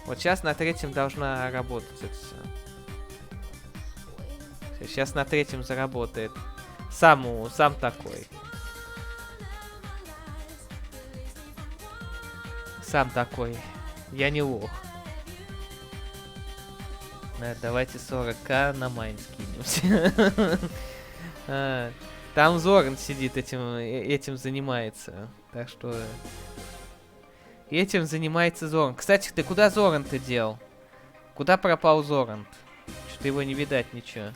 Вот сейчас на третьем должна работать это все. Сейчас на третьем заработает. Сам такой. Сам такой. Я не лох. Давайте 40к на майн скинемся. Там Зоран сидит, этим занимается. Так что... Этим занимается Зоран. Кстати, ты куда Зоран-то дел? Куда пропал Зоран? Что-то его не видать ничего.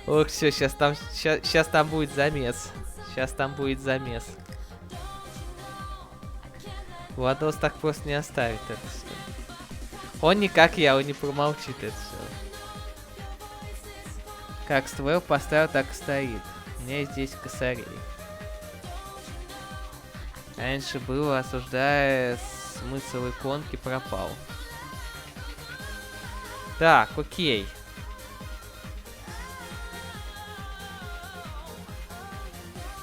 Ох, все, сейчас там будет замес. Сейчас там будет замес. Владос так просто не оставит это все. Он не как я, он не промолчит это все. Как ствол поставил, так и стоит. У меня здесь косарей. Раньше было, осуждая смысл иконки, пропал. Так, окей.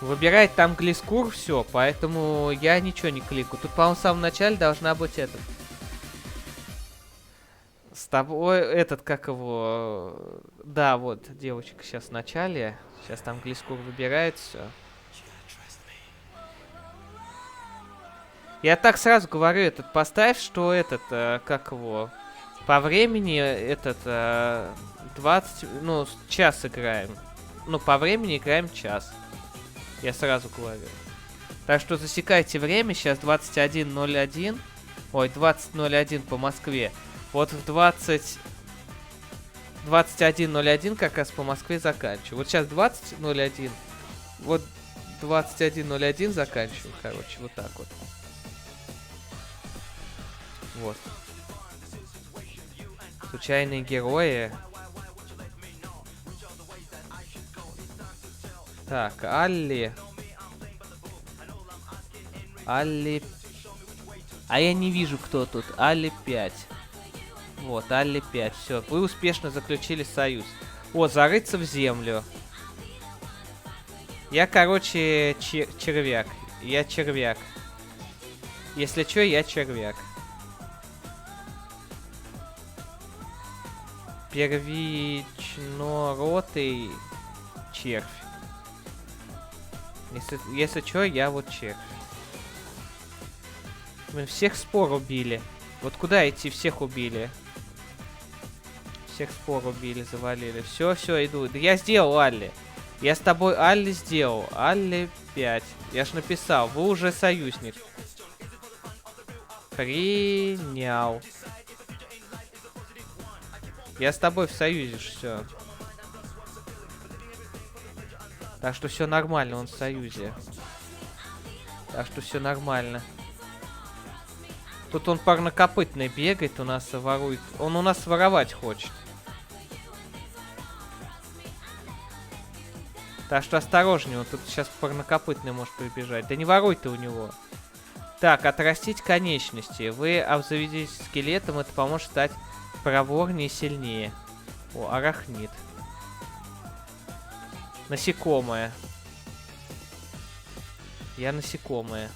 Выбирать там глискур, все, поэтому я ничего не кликаю. Тут, по-моему, в самом начале должна быть этот. С тобой, этот, как его... Да, вот, девочка сейчас в начале. Сейчас там глискур выбирает, все. Я так сразу говорю, этот, поставь, что этот, как его... По времени этот, 20, ну, час играем. Ну, по времени играем час. Я сразу говорю. Так что засекайте время. Сейчас 21:01. Ой, 20:01 по Москве. Вот в 21:01 как раз по Москве заканчиваю. Вот сейчас 20:01. Вот 21:01 заканчиваю. Короче, вот так вот. Вот. Случайные герои. Так, Алли. Алли. А я не вижу, кто тут. Алли 5. Вот, Алли 5. Все, вы успешно заключили союз. О, зарыться в землю. Я, короче, червяк. Я червяк. Если что, я червяк. Первичноротый червь. Если что, я вот червь. Мы всех спор убили. Вот куда идти? Всех убили. Всех спор убили, завалили. Все, иду. Да я сделал Алли. Я с тобой Алли сделал. Алли 5. Я ж написал. Вы уже союзник. Принял. Я с тобой в союзе, все. Так что все нормально, он в союзе. Так что все нормально. Тут он парнокопытный бегает, у нас ворует. Он у нас воровать хочет. Так что осторожнее, он тут сейчас парнокопытный может прибежать. Да не воруй ты у него. Так, отрастить конечности. Вы обзаведитесь скелетом, это поможет стать проворнее и сильнее. О, арахнит. Насекомое. Я насекомое.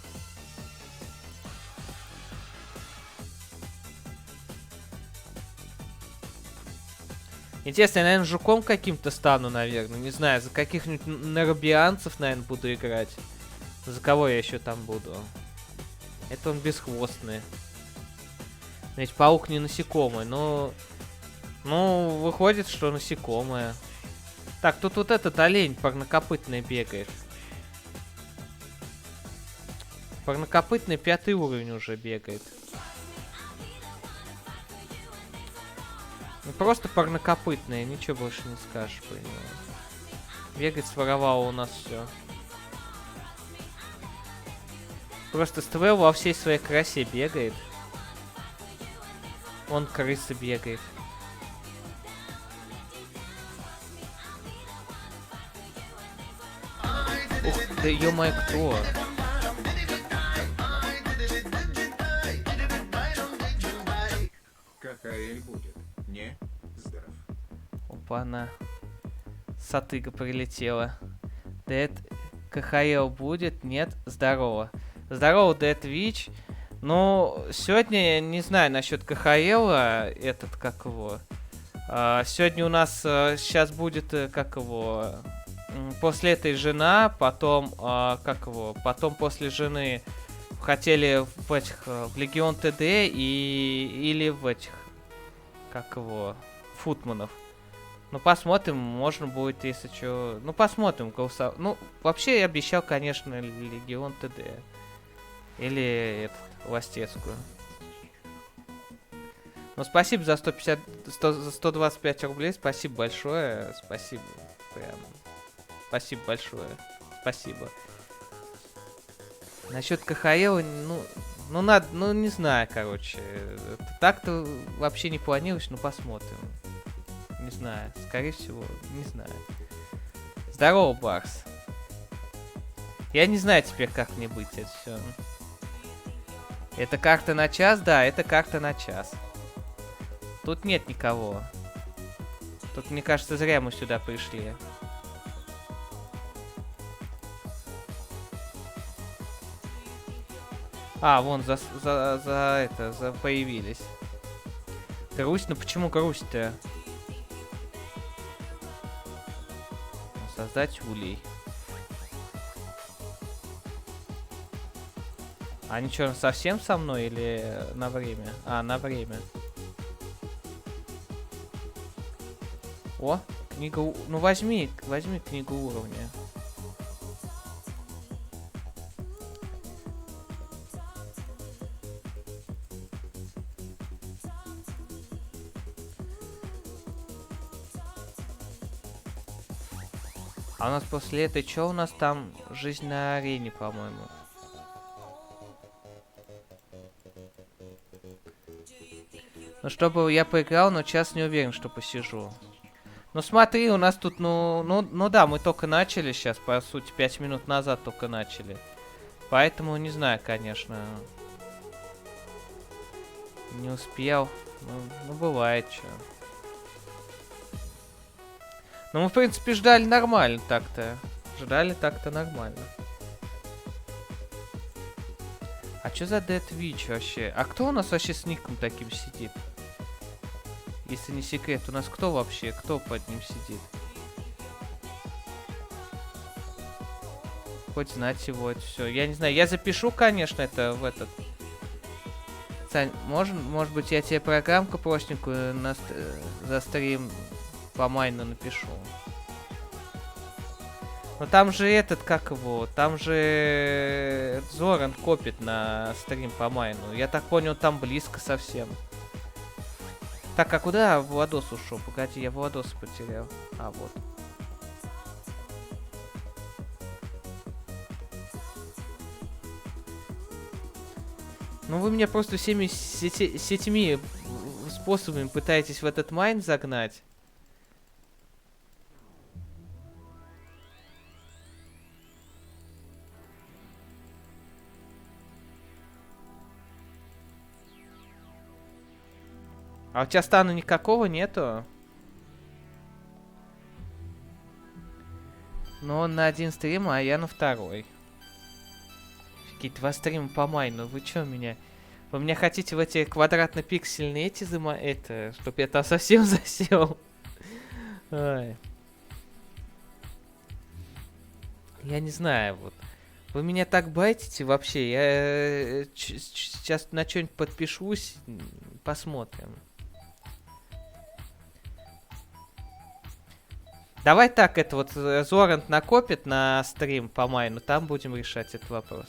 Интересно, я, наверное, жуком каким-то стану, наверное. Не знаю, за каких-нибудь нейробианцев, наверное, буду играть. За кого я еще там буду? Это он бесхвостный. Ведь паук не насекомый, но... Ну, выходит, что насекомое. Так, тут вот этот олень парнокопытный бегает. Парнокопытный 5-й уровень уже бегает. Ну, просто парнокопытный, ничего больше не скажешь про него. Бегать своровал у нас все. Просто Ствел во всей своей красе бегает. Он крысы бегает. Ух ты, ё-моё, кто? КХЛ будет. Не, здоров. Опа-на. Сатыга прилетела. Дэд, КХЛ будет? Нет, здорово. Здорово, Dead Witch. Ну, сегодня, не знаю насчет КХЛ, этот, как его. Сегодня у нас сейчас будет, как его, после этой жена, потом, как его, потом после жены хотели в этих, в Легион ТД или в этих, как его, Футманов. Ну, посмотрим, можно будет, если что. Ну, посмотрим, голосовать. Ну, вообще я обещал, конечно, Легион ТД. Или этот, Ластецкую. Ну, спасибо за 125 рублей. Спасибо большое. Спасибо. Прям. Спасибо большое. Спасибо. Насчет КХЛ, ну, надо, ну, не знаю, короче. Так-то вообще не планировалось, но посмотрим. Не знаю. Скорее всего, не знаю. Здорово, Барс. Я не знаю теперь, как мне быть это все. Это карта на час? Да, это карта на час. Тут нет никого. Тут, мне кажется, зря мы сюда пришли. А, вон, появились. Грусть? Ну почему грусть-то? Создать улей. Они что, совсем со мной или на время? А, на время. О, книга... Ну возьми книгу уровня. А у нас после этой, что у нас там? Жизнь на арене, по-моему. Ну, чтобы я поиграл, но сейчас не уверен, что посижу. Ну, смотри, у нас тут, ну да, мы только начали сейчас, по сути, 5 минут назад только начали. Поэтому, не знаю, конечно. Не успел. Ну бывает, что. Ну, мы, в принципе, ждали нормально так-то. Ждали так-то нормально. А что за Dead Witch вообще? А кто у нас вообще с ником таким сидит? Если не секрет, у нас кто вообще? Кто под ним сидит? Хоть знать его, это все. Я не знаю, я запишу, конечно, это в этот... Сань, может быть, я тебе программку простенькую за стрим по майну напишу. Но там же этот, как его, там же Зоран копит на стрим по майну. Я так понял, там близко совсем. Так, а куда Владос ушел? Погоди, я Владоса потерял. А, вот. Ну вы меня просто всеми сетями способами пытаетесь в этот майн загнать. А у тебя стана никакого нету? Ну, он на один стрим, а я на второй. Какие-то 2 стрима по майну. Вы чё меня... Вы меня хотите в эти квадратно-пиксельные эти это... Чтоб я там совсем засел? Ой. Я не знаю, вот. Вы меня так байтите вообще. Я сейчас на что-нибудь подпишусь. Посмотрим. Давай так, это вот Зорант накопит на стрим по майну, там будем решать этот вопрос.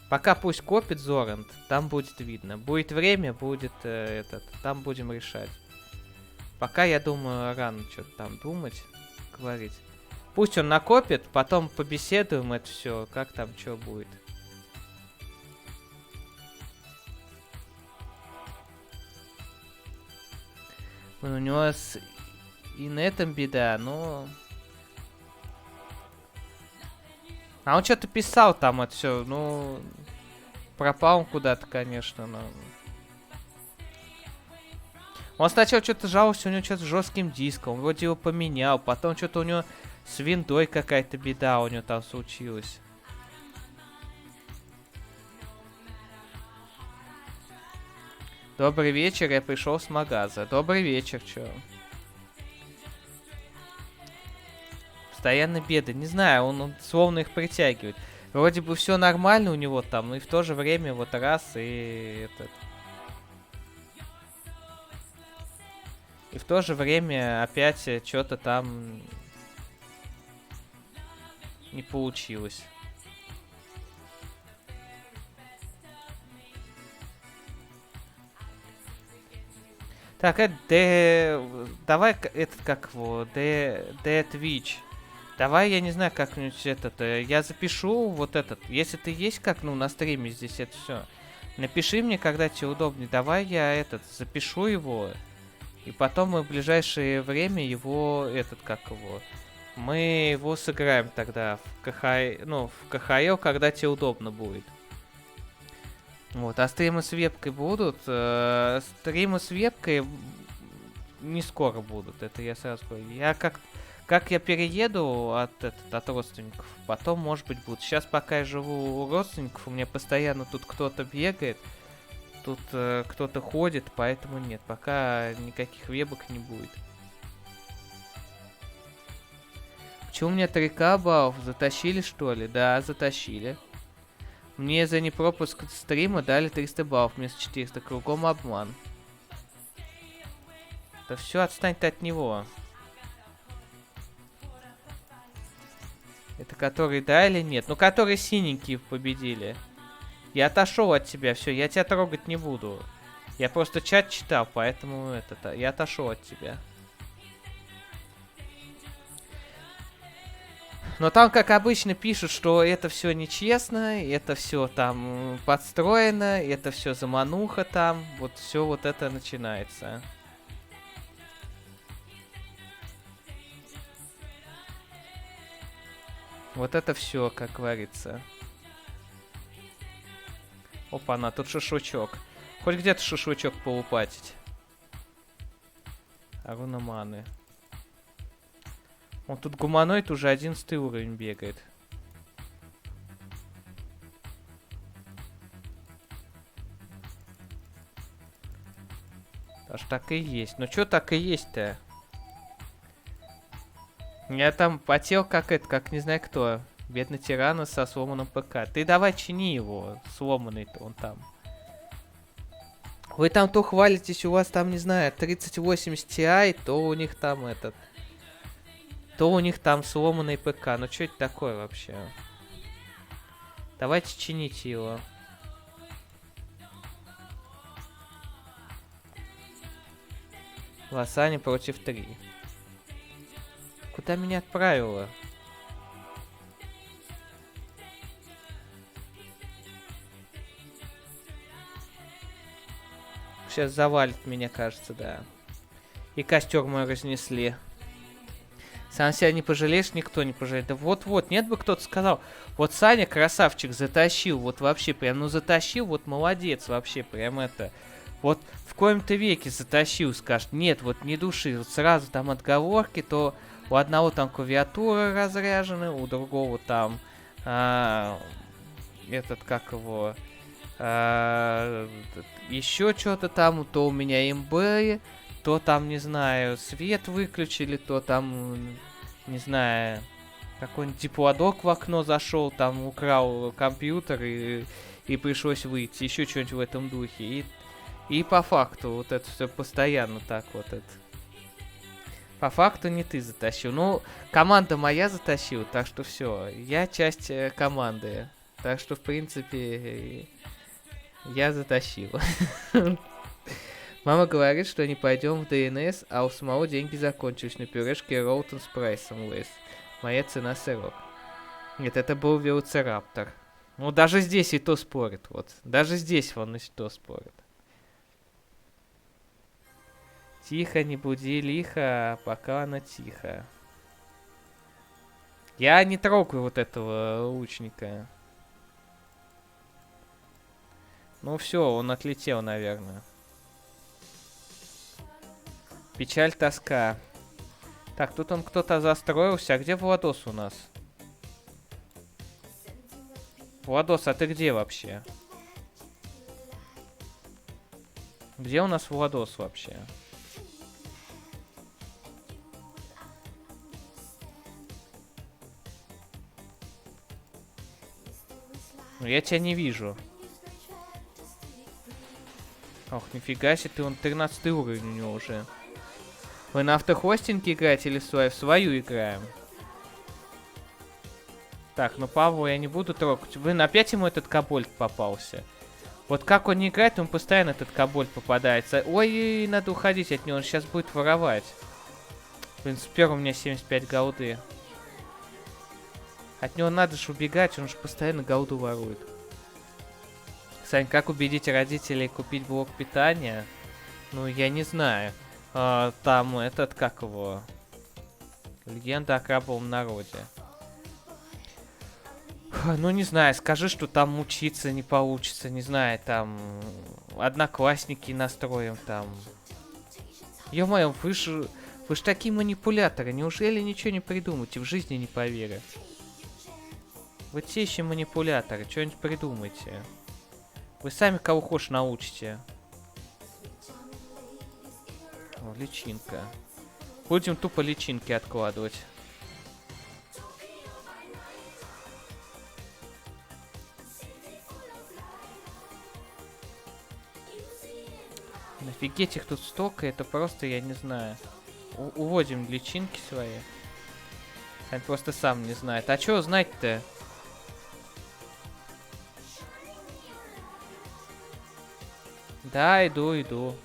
Пока пусть копит Зорант, там будет видно. Будет время, будет там будем решать. Пока, я думаю, рано что-то там думать, говорить. Пусть он накопит, потом побеседуем это все, как там что будет. У него и на этом беда, но... А он что-то писал там это все, ну... Пропал он куда-то, конечно, но... Он сначала что-то жаловался, у него что-то с жестким диском, он вроде его поменял, потом что-то у него с виндой какая-то беда у него там случилась. Добрый вечер, я пришел с магаза. Добрый вечер, чё? Постоянно беды. Не знаю, он словно их притягивает. Вроде бы все нормально у него там, но и в то же время вот раз и этот. И в то же время опять что-то там не получилось. Так, давай этот как его, Twitch. Давай, я не знаю, как-нибудь этот, я запишу вот этот. Если ты есть как, ну, на стриме здесь это все. Напиши мне, когда тебе удобнее. Давай я этот, запишу его. И потом мы в ближайшее время его, этот, как его, мы его сыграем тогда в КХЛ, когда тебе удобно будет. Вот, а стримы с вебкой будут? Стримы с вебкой не скоро будут, это я сразу говорю. Я как я перееду от родственников, потом, может быть, будут. Сейчас, пока я живу у родственников, у меня постоянно тут кто-то бегает, тут кто-то ходит, поэтому нет, пока никаких вебок не будет. Почему у меня 3К баллов? Затащили, что ли? Да, затащили. Мне за непропуск стрима дали 300 баллов вместо 400. Кругом обман. Да все, отстань ты от него. Это которые да или нет? Ну, которые синенькие победили. Я отошел от тебя, все, я тебя трогать не буду. Я просто чат читал, поэтому я отошел от тебя. Но там, как обычно, пишут, что это все нечестно, это все там подстроено, это все замануха там. Вот все вот это начинается. Вот это все, как говорится. Опа-на, тут шашлычок. Хоть где-то шашлычок поупатить. Аруна маны. Он тут гуманоид уже 11 уровень бегает. Аж так и есть. Ну чё так и есть-то? Я там потел как не знаю кто. Бедный тиран со сломанным ПК. Ты давай чини его. Сломанный-то он там. Вы там то хвалитесь, у вас там, не знаю, 3080 Ti, то у них там то у них там сломанный ПК. Ну что это такое вообще? Давайте чините его. Лосани против 3. Куда меня отправило? Сейчас завалит меня, кажется, да. И костер мой разнесли. Сам себя не пожалеешь, никто не пожалеет. Да вот-вот, нет бы кто-то сказал. Вот Саня красавчик затащил, вот вообще прям, ну затащил, вот молодец вообще, прям это. Вот в коем-то веке затащил, скажет. Нет, вот не души, вот сразу там отговорки, то у одного там клавиатура разряжена, у другого там этот, как его, еще что-то там, то у меня имбы, то там, не знаю, свет выключили, то там, не знаю, какой-нибудь диплодок в окно зашел, там украл компьютер и пришлось выйти, еще что-нибудь в этом духе. И по факту вот это все постоянно так вот это. По факту не ты затащил. Ну, команда моя затащила, так что все. Я часть команды. Так что, в принципе, я затащил. Мама говорит, что не пойдем в ДНС, а у самого деньги закончились на пюрешке Роутон с прайсом Лейс. Моя цена сырок. Нет, это был велоцираптор. Ну, даже здесь и то спорит, вот. Даже здесь он и то спорит. Тихо, не буди лихо, пока она тихо. Я не трогаю вот этого лучника. Ну все, он отлетел, наверное. Печаль, тоска. Так, тут он кто-то застроился. А где Владос у нас? Владос, а ты где вообще? Где у нас Владос вообще? Ну, я тебя не вижу. Ох, нифига себе, ты он 13 уровень у него уже. Вы на автохостинге играете или в свою играем? Так, ну Павла я не буду трогать. Блин, опять ему этот кобальт попался. Вот как он не играет, ему постоянно этот кобальт попадается. Ой, надо уходить от него, он сейчас будет воровать. Блин, супер, у меня 75 голды. От него надо же убегать, он же постоянно голду ворует. Сань, как убедить родителей купить блок питания? Ну, я не знаю. Там этот, как его? Легенда о крабовом народе. Ну, не знаю, скажи, что там учиться не получится, не знаю, там... Одноклассники настроим, там... Ё-моё, вы ж такие манипуляторы, неужели ничего не придумаете? В жизни не поверю. Вы те еще манипуляторы, что-нибудь придумайте. Вы сами кого хочешь научите. О, личинка. Будем тупо личинки откладывать. Офигеть, их тут столько, это просто, я не знаю. Уводим личинки свои. Он просто сам не знает. А чё знать-то? Да, иду.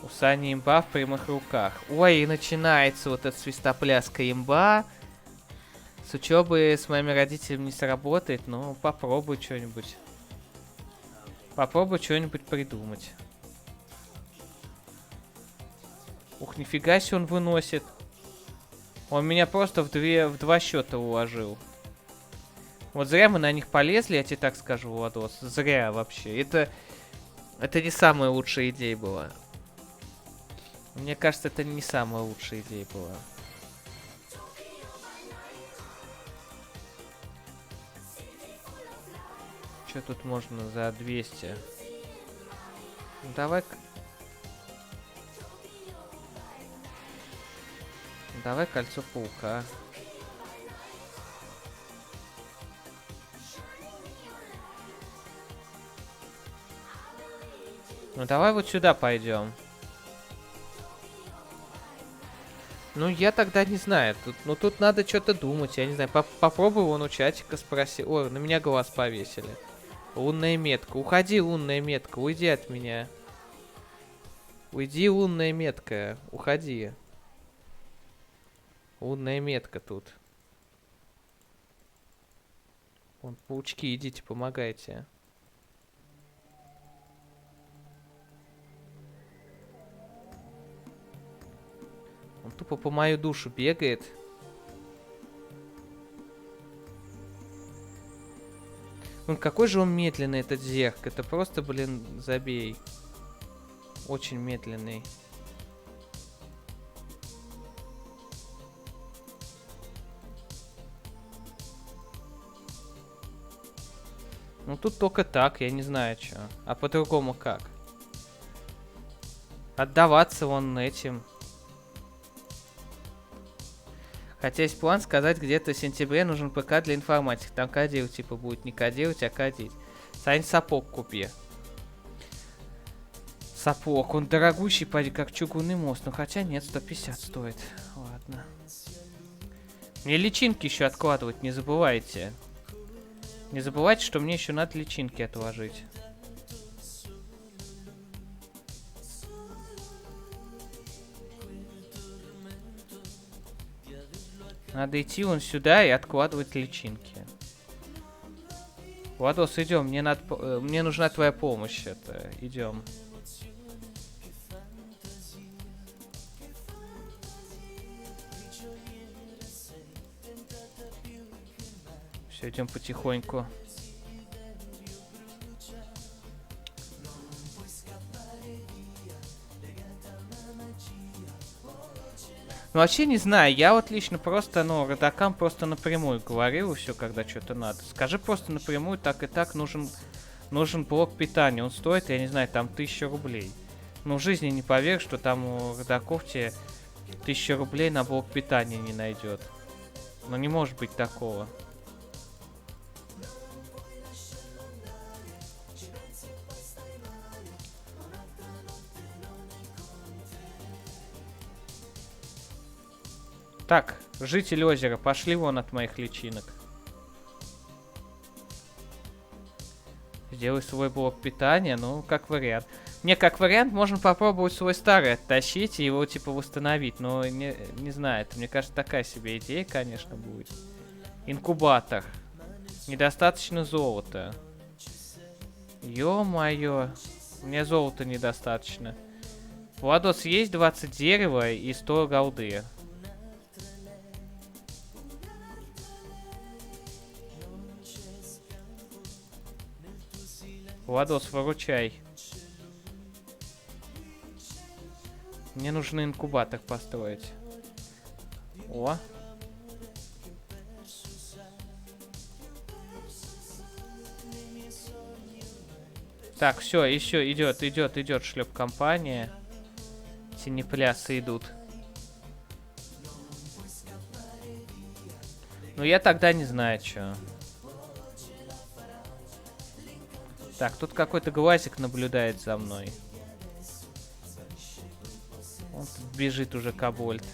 У Сани имба в прямых руках. Ой, и начинается вот эта свистопляска имба. С учебы с моими родителями не сработает, но попробуй что-нибудь. Попробуй что-нибудь придумать. Ух, нифига себе он выносит. Он меня просто в два счета уложил. Вот зря мы на них полезли, я тебе так скажу, Владос. Зря вообще. Это не самая лучшая идея была. Мне кажется, это не самая лучшая идея была. Что тут можно за 200? Ну, давай-ка... Давай кольцо паука. Ну давай вот сюда пойдем. Ну я тогда не знаю. Тут надо что-то думать. Я не знаю. Попробуй вон у чатика спроси. Ой, на меня глаз повесили. Лунная метка. Уходи, лунная метка. Уйди от меня. Уйди, лунная метка. Уходи. Лунная метка тут. Вон, паучки, идите, помогайте. Он тупо по мою душу бегает. Ну, какой же он медленный, этот зерк. Это просто, блин, забей. Очень медленный. Ну, тут только так, я не знаю, что. А по-другому как? Отдаваться вон этим. Хотя есть план сказать, где-то в сентябре нужен ПК для информатики. Там кодировать типа будет не кодировать, а кодить. Сань, сапог купи. Сапог, он дорогущий, как чугунный мост. Ну хотя нет, 150 стоит. Ладно. Мне личинки еще откладывать, не забывайте. Не забывайте, что мне еще надо личинки отложить. Надо идти вон сюда и откладывать личинки. Владос, идем. Мне нужна твоя помощь. Идем. Все, идем потихоньку. Ну, вообще не знаю, я вот лично просто, родакам просто напрямую говорил все, когда что-то надо. Скажи просто напрямую, так и так, нужен нужен блок питания. Он стоит, я не знаю, там 1000 рублей. Ну, в жизни не поверь, что там у родаков тебе 1000 рублей на блок питания не найдет. Ну, не может быть такого. Так, жители озера, пошли вон от моих личинок. Сделай свой блок питания, ну, как вариант. Не, как вариант, можно попробовать свой старый оттащить и его, типа, восстановить. Но, не знаю, это, мне кажется, такая себе идея, конечно, будет. Инкубатор. Недостаточно золота. Ё-моё. Мне золота недостаточно. Владос, есть 20 дерева и 100 голды. Владос, выручай. Мне нужно инкубатор построить. О. Так, все, еще идет шлеп-компания. Тенеплясы идут. Ну, я тогда не знаю, что. Так, тут какой-то глазик наблюдает за мной. Он тут бежит уже кобольд.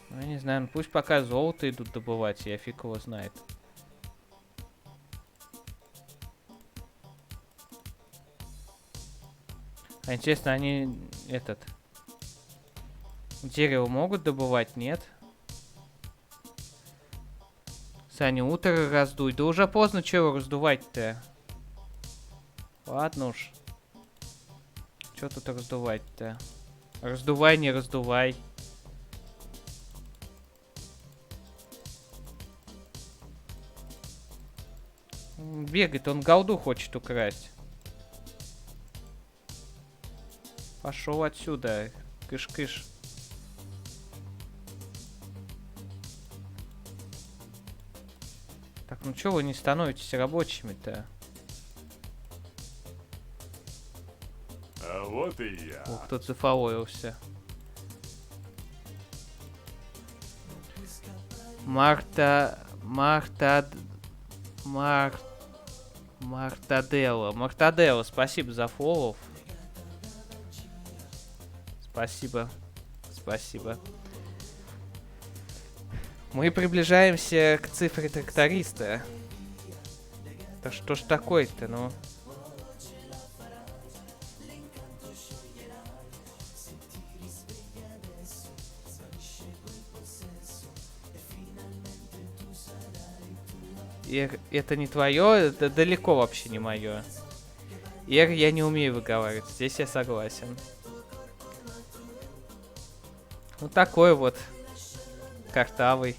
Ну, я не знаю, ну пусть пока золото идут добывать, я фиг его знает. А интересно, они дерево могут добывать, нет? Саня, утро раздуй. Да уже поздно, чего раздувать-то? Ладно уж. Чё тут раздувать-то? Раздувай, не раздувай. Бегает, он голду хочет украсть. Пошел отсюда, кыш-кыш. Так, ну чё вы не становитесь рабочими-то? А вот и я. Ух, тут зафоловился. Мартадело, спасибо за фоллов. Спасибо. Мы приближаемся к цифре тракториста. Да что ж такое-то, ну? Это не твое, это далеко вообще не мое. Я не умею выговаривать, здесь я согласен. Ну такой вот. Картавый.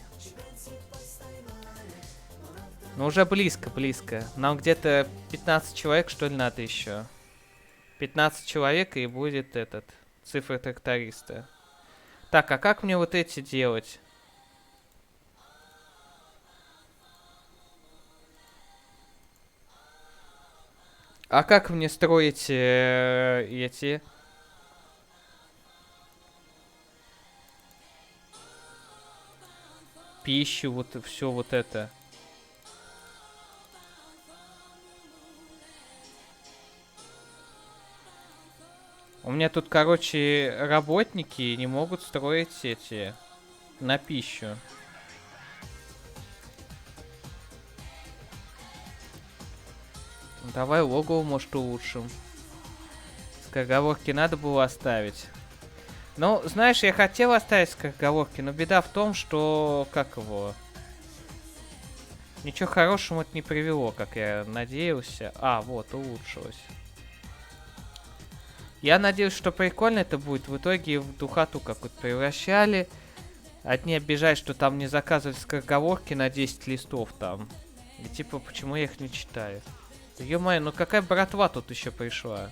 Ну уже близко. Нам где-то 15 человек, что ли, надо еще. 15 человек и будет цифра тракториста. Так, а как мне вот эти делать? А как мне строить эти... пищу, вот все вот это. У меня тут, короче, работники не могут строить эти на пищу. Давай логово, может, улучшим. Скороговорки надо было оставить. Ну, знаешь, я хотел оставить скороговорки, но беда в том, что... Как его? Ничего хорошего это не привело, как я надеялся. А, вот, улучшилось. Я надеюсь, что прикольно это будет. В итоге в духоту какую-то превращали. Одни обижают, что там не заказывать скороговорки на 10 листов там. И типа, почему я их не читаю? Да ё-моё, ну какая братва тут еще пришла?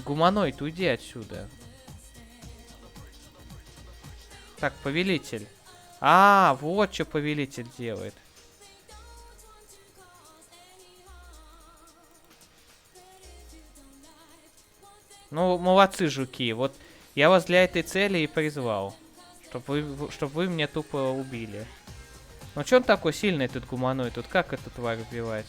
Гуманоид, уйди отсюда. Так, повелитель. А, вот что повелитель делает. Ну, молодцы, жуки. Вот я вас для этой цели и призвал. Чтоб вы меня тупо убили. Ну, чё он такой сильный, этот гуманоид? Тут как эту тварь убивать?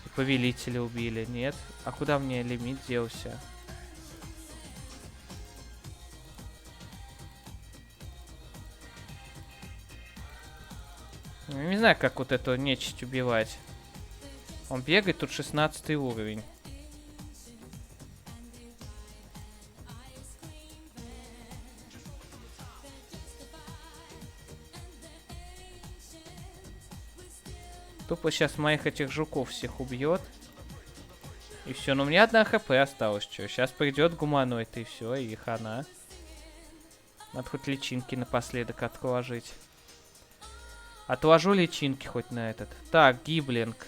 И повелителя убили, нет? А куда мне лимит делся? Я не знаю, как вот эту нечисть убивать. Он бегает, тут 16 уровень. Тупо сейчас моих этих жуков всех убьет. И все, ну у меня 1 хп осталось, что. Сейчас придет гуманоид и все, и хана. Надо хоть личинки напоследок отложить. Отложу личинки хоть на этот. Так, гиблинг.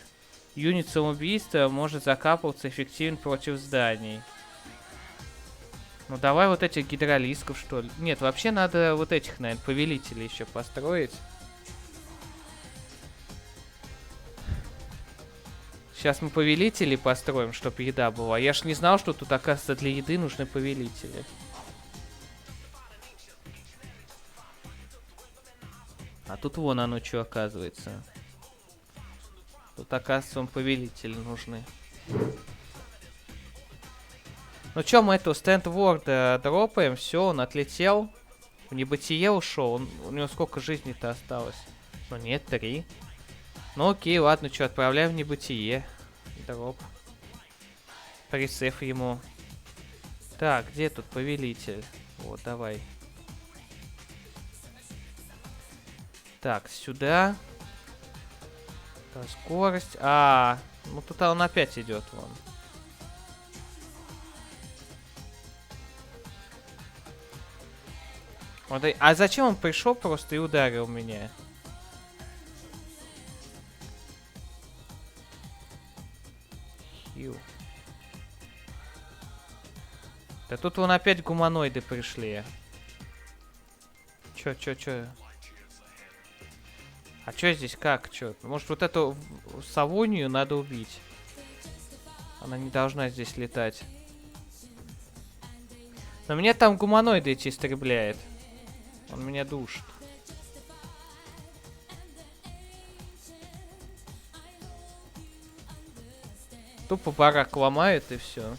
Юнит самоубийства может закапываться эффективен против зданий. Ну давай вот этих гидролисков, что ли. Нет, вообще надо вот этих, наверное, повелителей еще построить. Сейчас мы повелителей построим, чтобы еда была. Я ж не знал, что тут, оказывается, для еды нужны повелители. А тут вон оно что оказывается. Тут, оказывается, он повелители нужны. Ну чё, мы эту стенд-ворда дропаем. Все, он отлетел. В небытие ушел. У него сколько жизни-то осталось? Ну нет, 3. Ну окей, ладно, что, отправляем в небытие. Дроп. Присейф ему. Так, где тут повелитель? Вот, давай. Так, сюда. Так, скорость. Ну тут он опять идет вон. Вот, а зачем он пришел просто и ударил меня? Хью. Да тут вон опять гуманоиды пришли. Чё? А чё здесь как? Чё? Может вот эту совунью надо убить? Она не должна здесь летать. Но меня там гуманоиды эти истребляет. Он меня душит. Тупо барак ломает и все.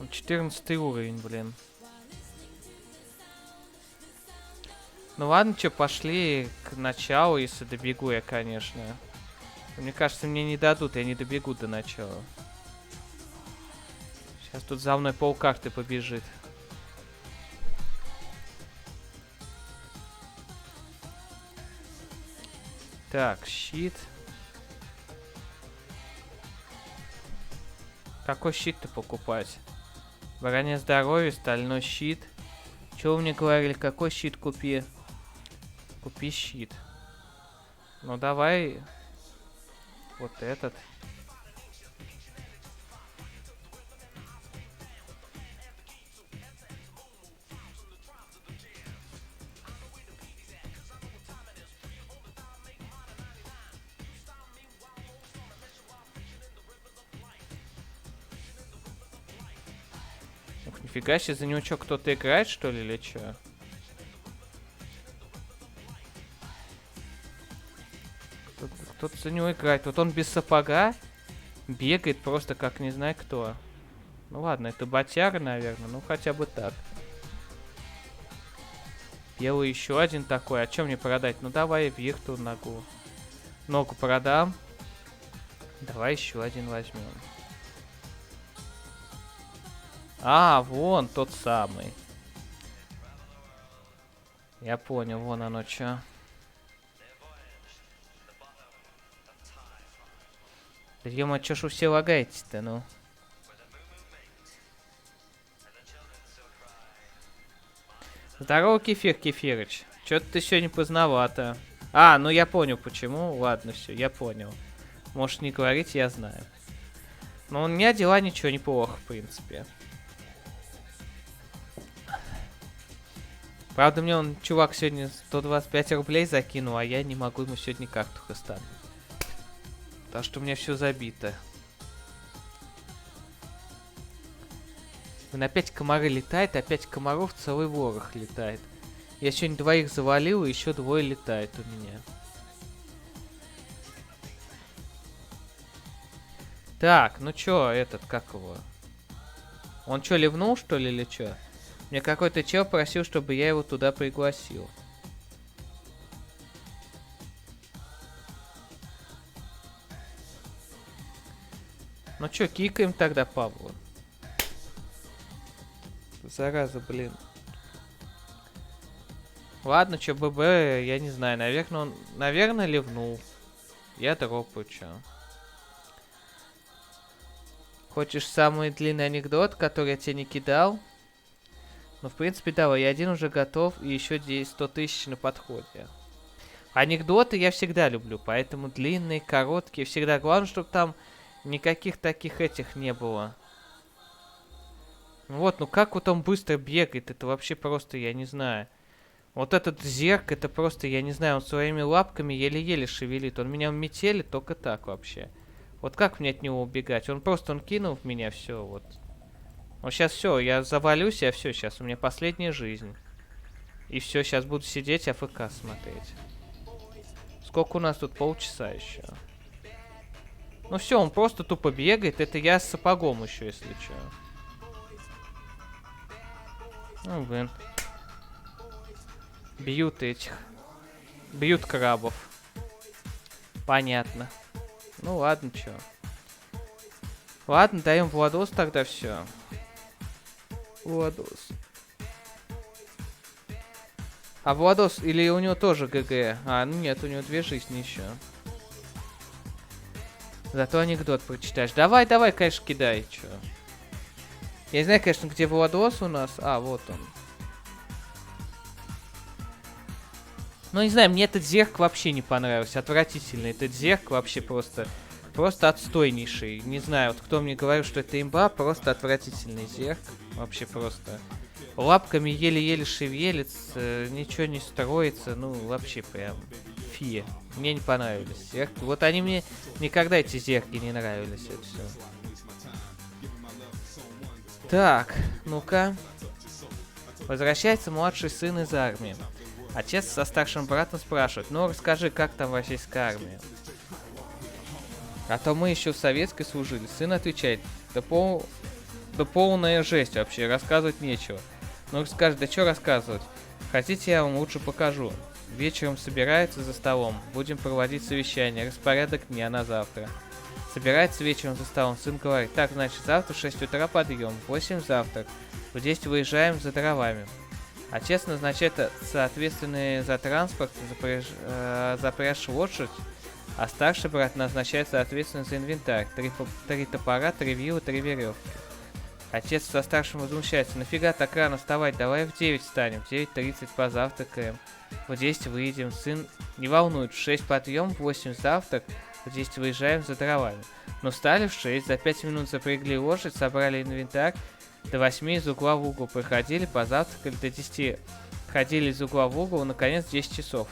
Он 14 уровень, блин. Ну ладно, что, пошли к началу, если добегу я, конечно. Мне кажется, мне не дадут, я не добегу до начала. Сейчас тут за мной полкарты побежит. Так, щит. Какой щит-то покупать? Броня здоровья, стальной щит. Чего вы мне говорили, какой щит купи? Купи щит. Ну давай вот этот. Ух, нифига себе, за него что, кто-то играет, что ли, или что? Кто-то за него играет. Вот он без сапога бегает просто как не знаю кто. Ну ладно, это ботяра, наверное. Ну хотя бы так. Белый еще один такой. А что мне продать? Ну давай вирту ногу продам. Давай еще один возьмем. А, вон тот самый. Я понял, вон оно чё. Да ё-моё, чё ж вы все лагаете-то, ну? Здорово, Кефир Кефирыч. Чё-то ты сегодня поздновато. А, ну я понял почему. Ладно, все, я понял. Можешь не говорить, я знаю. Но у меня дела ничего, неплохо, в принципе. Правда, мне он, чувак, сегодня 125 рублей закинул, а я не могу ему сегодня карту хастануть. Потому что у меня все забито. Вон опять комары летают, опять комаров целый ворох летает. Я сегодня двоих завалил, и еще двое летает у меня. Так, ну чё, этот, как его? Он чё, ливнул, что ли, или чё? Мне какой-то чел просил, чтобы я его туда пригласил. Ну чё, кикаем тогда Павла. Зараза, блин. Ладно, чё, ББ, я не знаю, наверное, он, наверное, ливнул. Я дропаю, чё. Хочешь самый длинный анекдот, который я тебе не кидал? Ну, в принципе, давай, я один уже готов, и еще 100 тысяч на подходе. Анекдоты я всегда люблю, поэтому длинные, короткие, всегда главное, чтобы там никаких таких этих не было. Вот, ну как вот он быстро бегает, это вообще просто, я не знаю. Вот этот зерк, это просто, я не знаю, он своими лапками еле-еле шевелит. Он меня метелит только так вообще. Вот как мне от него убегать? Он кинул в меня, все, вот. Вот сейчас все, я завалюсь, а все, сейчас у меня последняя жизнь. И все, сейчас буду сидеть АФК смотреть. Сколько у нас тут? Полчаса еще. Ну все, он просто тупо бегает. Это я с сапогом еще, если что. Ну, блин. Бьют этих. Бьют крабов. Понятно. Ну ладно, чё. Ладно, даем Владос тогда все. Владос. А Владос, или у него тоже ГГ? А, ну нет, у него 2 жизни еще. Зато анекдот прочитаешь. Давай, давай, конечно, кидай, чё. Я не знаю, конечно, где Владос у нас. А, вот он. Ну, не знаю, мне этот зерк вообще не понравился. Отвратительный. Этот зерк вообще просто отстойнейший. Не знаю, вот кто мне говорил, что это имба, просто отвратительный зерк. Вообще просто. Лапками еле-еле шевелится, ничего не строится. Ну, вообще прям фи. Мне не понравились зерки. Вот они мне никогда, эти зерки, не нравились. Это все. Так, ну-ка. Возвращается младший сын из армии. Отец со старшим братом спрашивает: ну расскажи, как там российская армия? А то мы еще в советской служили. Сын отвечает: да полная жесть вообще, рассказывать нечего. Ну расскажи, да что рассказывать? Хотите, я вам лучше покажу. Вечером собираются за столом, будем проводить совещание, распорядок дня на завтра. Собирается вечером за столом, сын говорит: так, значит, завтра в 6 утра подъем, в 8 завтрак, в 10 выезжаем за дровами. Отец назначает соответственные за транспорт, запряжь лошадь, а старший брат назначает соответственно за инвентарь. 3 топора, 3 вилы, 3 веревки. Отец со старшим возмущается: нафига так рано вставать, давай в 9 встанем, в 9:30 позавтракаем, в 10 выйдем. Сын не волнует, в 6 подъем, в 8 завтрак, в 10 выезжаем за дровами. Но встали в 6, за 5 минут запрягли лошадь, собрали инвентарь, до 8 из угла в угол проходили, позавтракали, до 10 ходили из угла в угол, наконец 10 часов.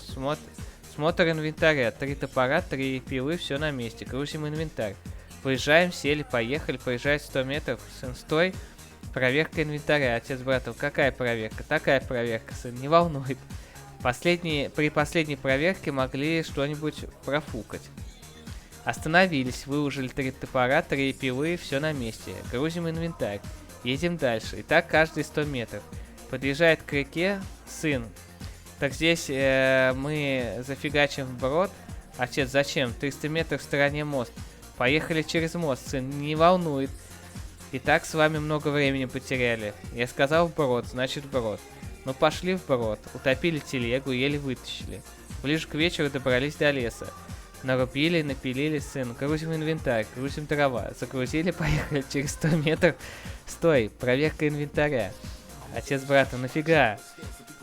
Смотр инвентаря, 3 топора, 3 пилы, все на месте, грузим инвентарь. Выезжаем, сели, поехали, проезжает 100 метров, сын, стой, проверка инвентаря. Отец брату: какая проверка? Такая проверка, сын, не волнует. При последней проверке могли что-нибудь профукать. Остановились, выложили 3 топора, 3 пилы, все на месте, грузим инвентарь. Едем дальше. И так каждые 100 метров. Подъезжает к реке, сын: так здесь мы зафигачим вброд. Отец: зачем? 300 метров в стороне мост. Поехали через мост, сын, не волнует. И так с вами много времени потеряли. Я сказал вброд, значит вброд. Ну пошли вброд, утопили телегу, еле вытащили. Ближе к вечеру добрались до леса. Нарубили, напилили, сын, грузим инвентарь, грузим дрова. Загрузили, поехали через 100 метров. Стой, проверка инвентаря. Отец брата, нафига?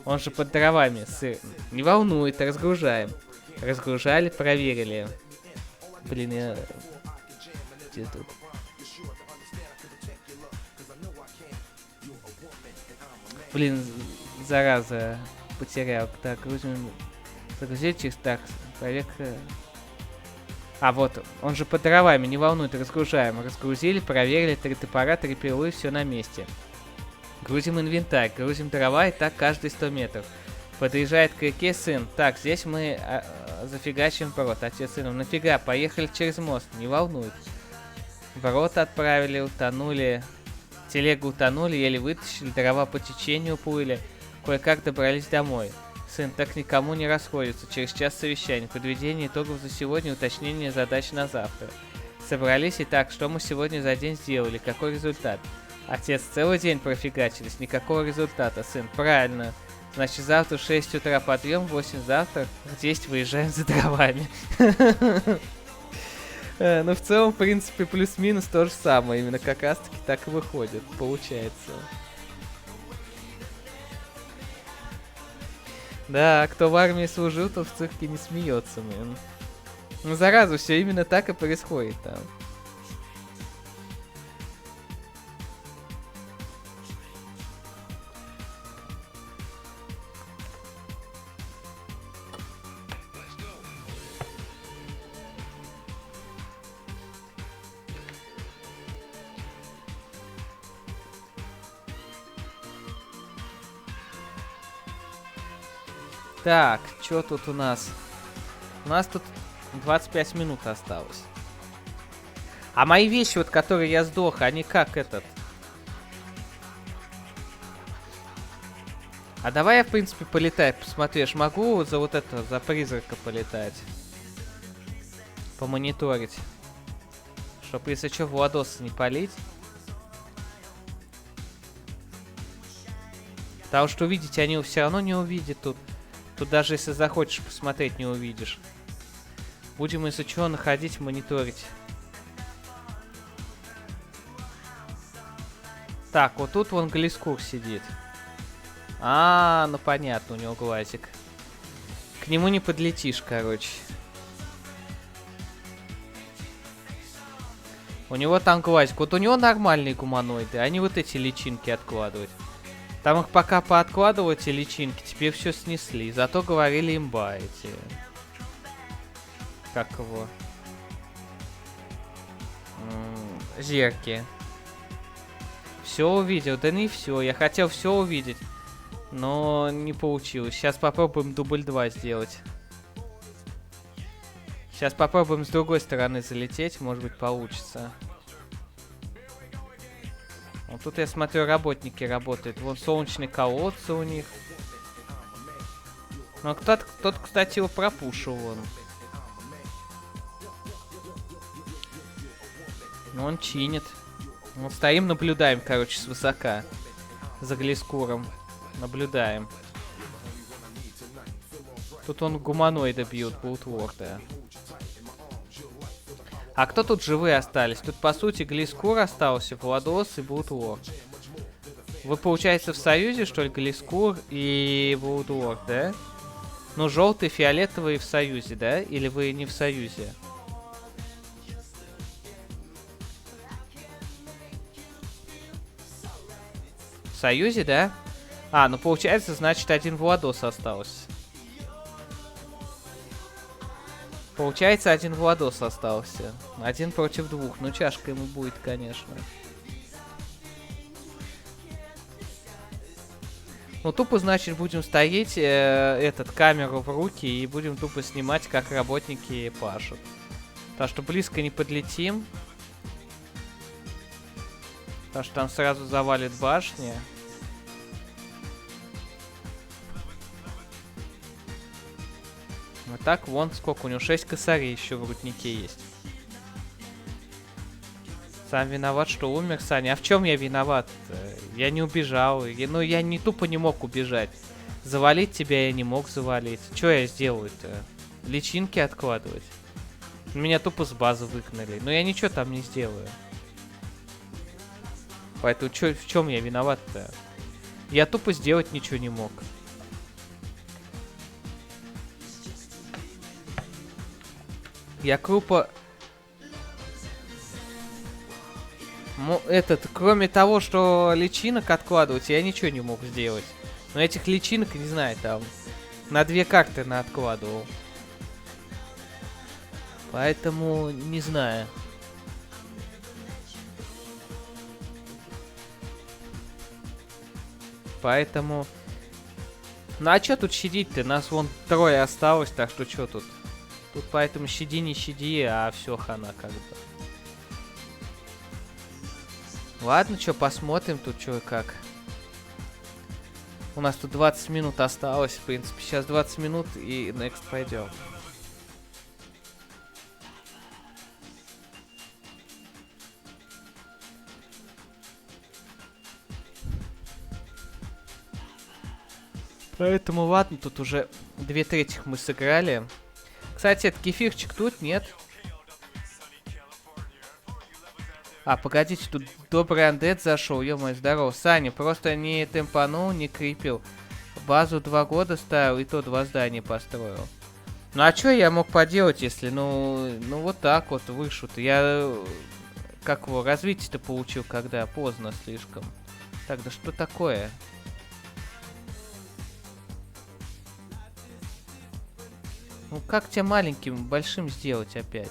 Он же под дровами, сын. Не волнует, разгружаем. Разгружали, проверили. Блин, я... Где тут? Блин, зараза, потерял. Так, грузим... Загрузили через... Так, проверка... А, вот, он же под дровами, не волнует, разгружаем. Разгрузили, проверили, 3 топора, 3 пилы, все на месте. Грузим инвентарь, грузим дрова, и так каждые 100 метров. Подъезжает к реке сын. Так, здесь мы зафигачим вброд. Отец сыном, нафига, поехали через мост, не волнует. Вброд отправили, утонули. Телегу утонули, еле вытащили, дрова по течению уплыли. Кое-как добрались домой. Сын, так никому не расходится. Через час совещания, подведение итогов за сегодня, уточнение задач на завтра. Собрались и так, что мы сегодня за день сделали, какой результат? Отец, целый день профигачились, никакого результата. Сын, правильно. Значит, завтра в 6 утра подъем, в 8 завтра, в 10 выезжаем за дровами. Ну, в целом, в принципе, плюс-минус то же самое. Именно как раз-таки так и выходит, получается. Да, кто в армии служил, тот в цирке не смеется, блин. Ну, зараза, все именно так и происходит там. Так, что тут у нас? У нас тут 25 минут осталось. А мои вещи, вот которые я сдох, они как этот? А давай я, в принципе, полетаю, посмотришь, могу за вот это, за призрака полетать? Помониторить. Чтоб, если что, Владоса не палить. Потому что увидеть они все равно не увидят тут. Тут даже если захочешь посмотреть, не увидишь. Будем, если что, находить, мониторить. Так, вот тут вон Глискур сидит. А, ну понятно, у него глазик. К нему не подлетишь, короче. У него там глазик. Вот у него нормальные гуманоиды, они вот эти личинки откладывают. Там их пока пооткладывали, эти личинки, теперь все снесли. Зато говорили имба эти. Как его? Зерки. Все увидел, да не все. Я хотел все увидеть, но не получилось. Сейчас попробуем дубль 2 сделать. Сейчас попробуем с другой стороны залететь, может быть получится. Вот тут я смотрю, работники работают. Вон солнечные колодцы у них. Ну, кто-то, кстати, его пропушил вон. Ну, он чинит. Вот стоим, наблюдаем, короче, свысока. За Глискуром. Наблюдаем. Тут он гуманоида бьют, Бултворда. А кто тут живые остались? Тут, по сути, Глискур остался, Владос и Бултворд. Вы, получается, в союзе, что ли, Глискур и Бултворд, да? Ну, желтый, фиолетовый в союзе, да? Или вы не в союзе? В союзе, да? А, ну, получается, значит, один Владос остался. Получается, один Владос остался. 1 против 2. Ну, чашка ему будет, конечно. Ну, тупо, значит, будем стоять, камеру в руки и будем тупо снимать, как работники пашут. Потому что близко не подлетим. Потому что там сразу завалит башня. Вот так, вон сколько, у него 6 косарей еще в руднике есть. Сам виноват, что умер, Саня. А в чем я виноват? Я не убежал. Ну, я не тупо не мог убежать. Завалить тебя я не мог завалить. Что я сделаю-то? Личинки откладывать? Меня тупо с базы выгнали. Но я ничего там не сделаю. Поэтому в чем я виноват-то? Я тупо сделать ничего не мог. Я крупо... кроме того, что личинок откладывать, я ничего не мог сделать. Но этих личинок, не знаю, там... На 2 карты откладывал. Поэтому, не знаю. Поэтому... Ну а чё тут щадить-то? Нас вон 3 осталось, так что чё тут? Тут поэтому щади не щади, а все хана как бы. Ладно, чё, посмотрим тут чё и как. У нас тут 20 минут осталось, в принципе. Сейчас 20 минут и next пойдем. Поэтому ладно, тут уже 2/3 мы сыграли. Кстати, этот кефирчик тут, нет? А, погодите, тут добрый андет зашел, ё-моё, здорово. Саня, просто не темпанул, не крепил. Базу 2 года ставил, и то 2 здания построил. Ну а чё я мог поделать, если, ну вот так вот вышу-то. Я, как его, развитие-то получил, когда поздно слишком. Так, да что такое? Ну как тебя маленьким, большим сделать опять?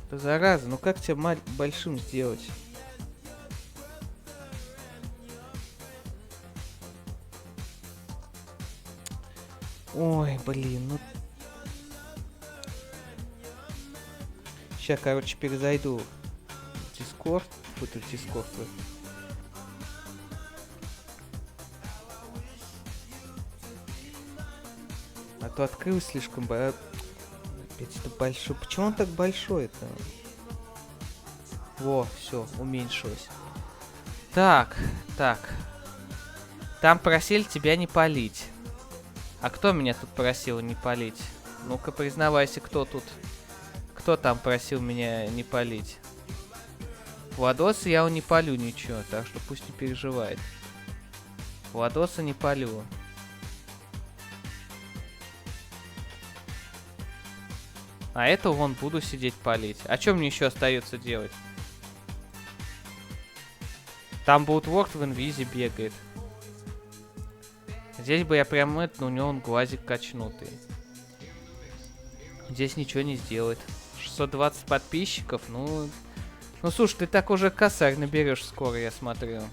Да зараза, ну как тебя большим сделать? Ой, блин, ну... Сейчас, короче, перезайду в Discord. Какой-то Discord. А то открыл слишком... Опять это большой. Почему он так большой-то? Во, все, уменьшилось. Так. Там просили тебя не палить. А кто меня тут просил не палить? Ну-ка, признавайся, кто тут? Кто там просил меня не палить? Владоса я не палю ничего, так что пусть не переживает. Владоса не палю. А это вон буду сидеть палить. А что мне еще остается делать? Там Бултворд в инвизе бегает. Здесь бы я прям это, но у него он глазик качнутый. Здесь ничего не сделает. 620 подписчиков, ну... Ну слушай, ты так уже косарь наберешь скоро, я смотрю.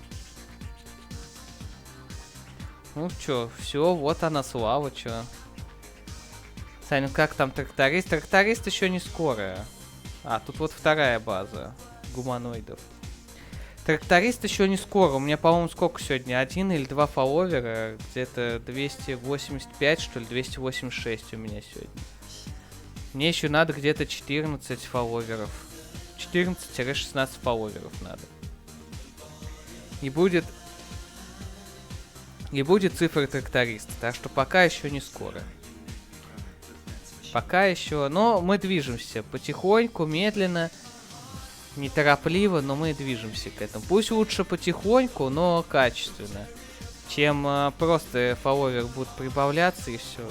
Ну чё, все, вот она слава, чё. Сань, ну как там тракторист? Тракторист еще не скоро. А, тут вот 2-я база гуманоидов. Тракторист еще не скоро. У меня, по-моему, сколько сегодня? 1 или 2 фолловера. Где-то 285, что ли? 286 у меня сегодня. Мне еще надо где-то 14 фолловеров. 14-16 фолловеров надо. И будет цифра тракториста. Так что пока еще не скоро. Пока еще, но мы движемся потихоньку, медленно, неторопливо, но мы движемся к этому. Пусть лучше потихоньку, но качественно, чем просто фолловер будет прибавляться и все.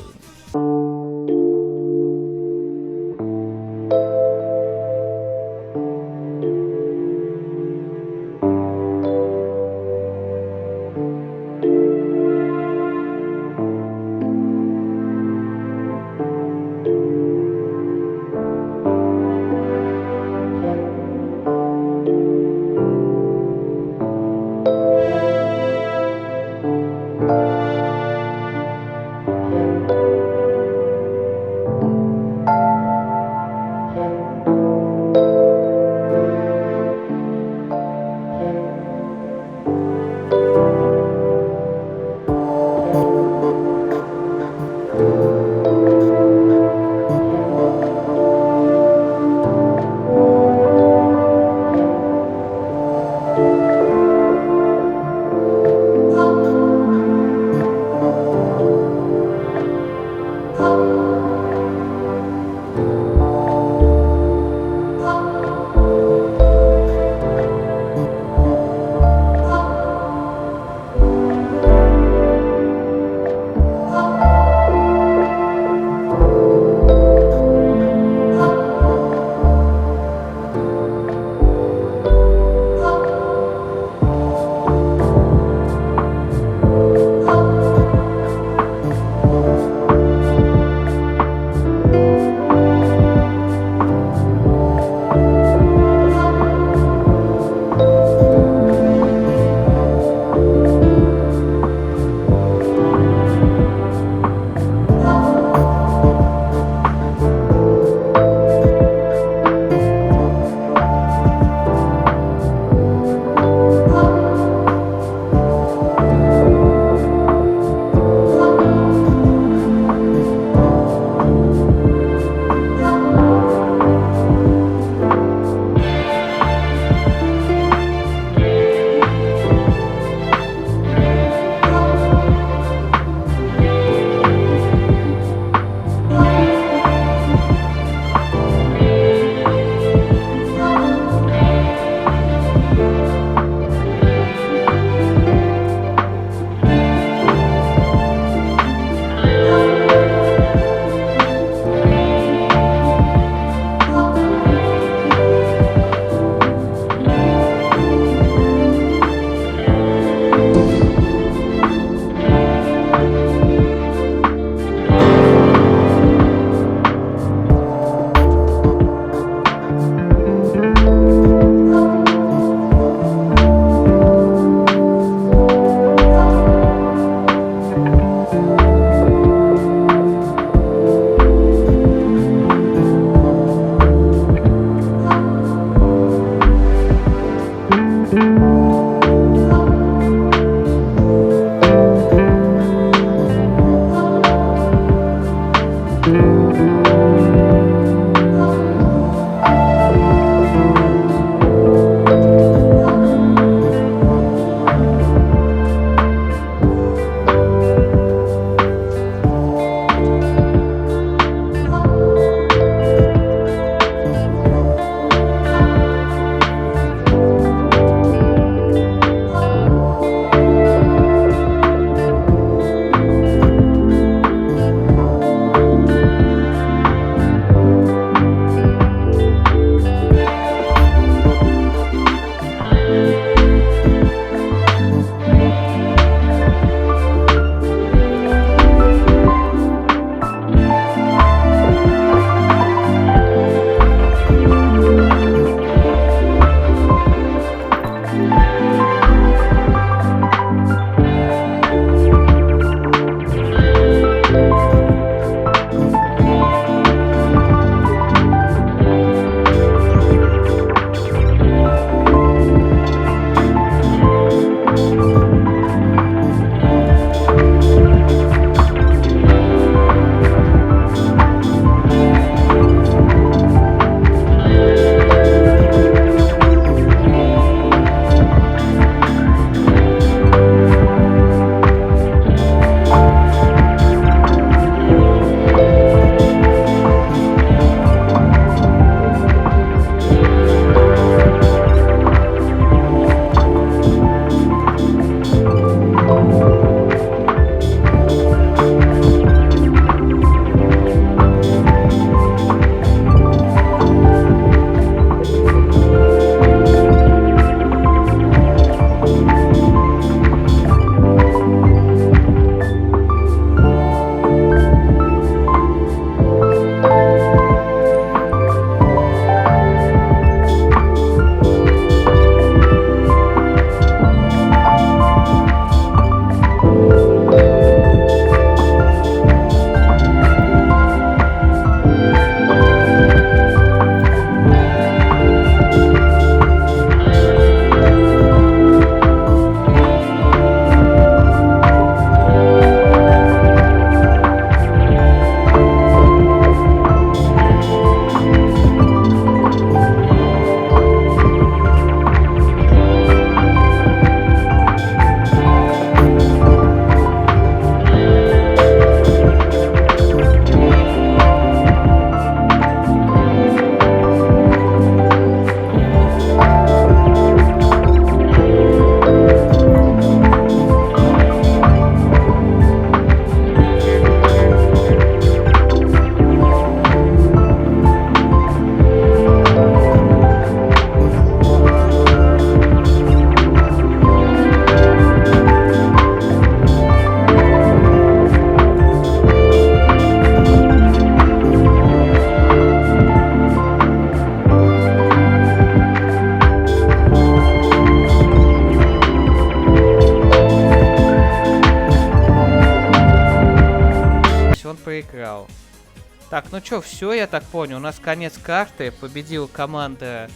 Так, ну чё, все, я так понял. У нас конец карты. Победила команда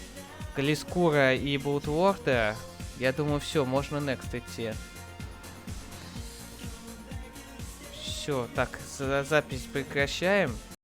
Глискура и Блудворда. Я думаю, все, можно next идти. Все, так, запись прекращаем.